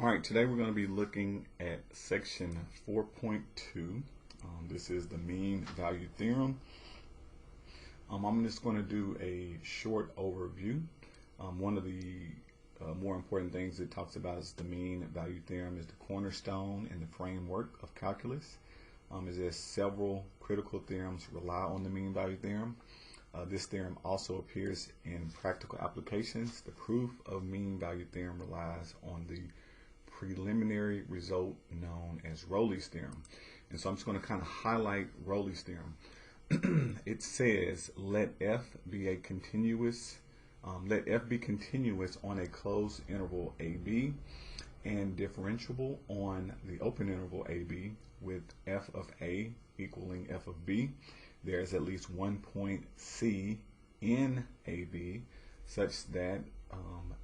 All right, today we're going to be looking at section 4.2. This is the mean value theorem. I'm just going to do a short overview. One of the more important things it talks about is the mean value theorem is the cornerstone in the framework of calculus. There's several critical theorems rely on the mean value theorem. This theorem also appears in practical applications. The proof of mean value theorem relies on the preliminary result known as Rowley's theorem. And so I'm just going to kind of highlight Rowley's theorem. It says let f be continuous on a closed interval AB and differentiable on the open interval AB with f of A equaling f of B. There is at least one point C in AB such that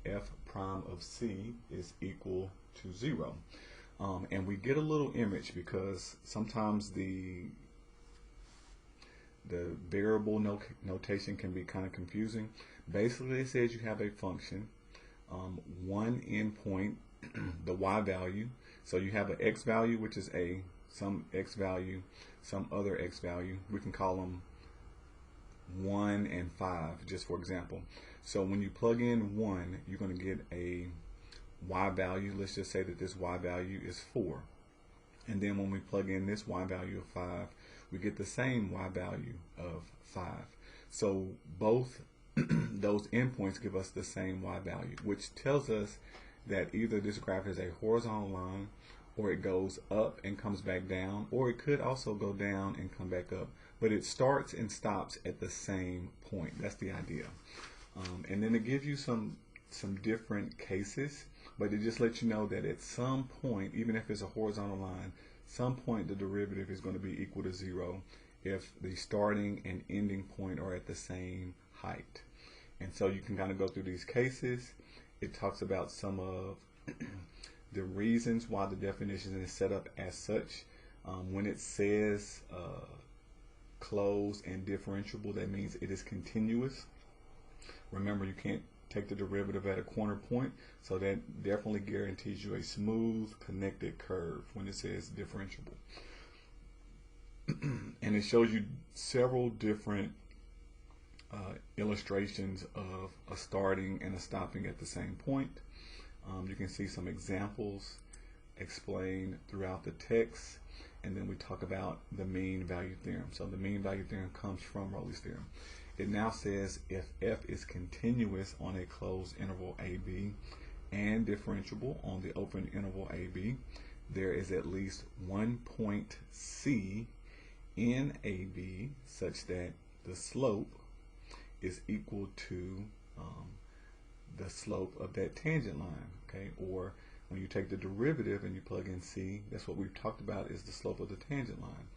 f prime of C is equal to 0. And we get a little image because sometimes the variable notation can be kind of confusing. Basically, it says you have a function, one endpoint, the y value. So you have an x value, which is a, some x value, some other x value. We can call them 1 and 5, just for example. So when you plug in 1, you're going to get a y value. Let's just say that this y value is 4. And then when we plug in this y value of 5, we get the same y value of 5. So both those endpoints give us the same y value, which tells us that either this graph is a horizontal line, or it goes up and comes back down, or it could also go down and come back up. But it starts and stops at the same point. That's the idea. And then it gives you some different cases, but it just lets you know that at some point, even if it's a horizontal line, some point the derivative is going to be equal to 0 if the starting and ending point are at the same height. And so you can kind of go through these cases. It talks about some of the reasons why the definition is set up as such. When it says closed and differentiable, that means it is continuous. Remember, you can't take the derivative at a corner point, so that definitely guarantees you a smooth connected curve when it says differentiable. And it shows you several different illustrations of a starting and a stopping at the same point. You can see some examples explained throughout the text, and then we talk about the mean value theorem. So the mean value theorem comes from Rowley's theorem. It now says if f is continuous on a closed interval AB and differentiable on the open interval AB, there is at least one point C in AB such that the slope is equal to the slope of that tangent line, okay? Or when you take the derivative and you plug in C, that's what we've talked about, is the slope of the tangent line.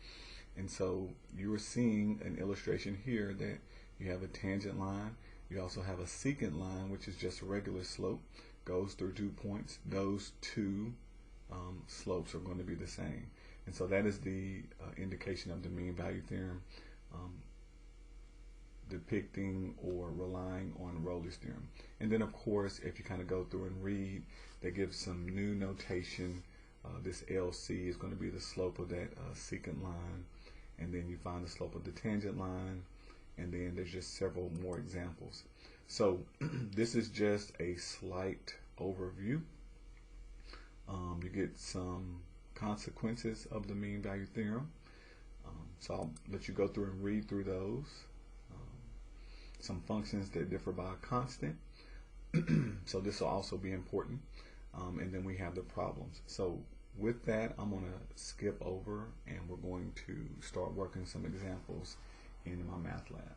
And so you are seeing an illustration here that you have a tangent line. You also have a secant line, which is just a regular slope, goes through 2 points. Those two slopes are going to be the same. And so that is the indication of the mean value theorem, depicting or relying on Rowley's theorem. And then of course, if you kind of go through and read, they give some new notation. This LC is going to be the slope of that secant line, and then you find the slope of the tangent line, and then there's just several more examples. So this is just a slight overview. You get some consequences of the mean value theorem. So I'll let you go through and read through those. Some functions that differ by a constant. So this will also be important. And then we have the problems. So with that, I'm going to skip over and we're going to start working some examples in my math lab.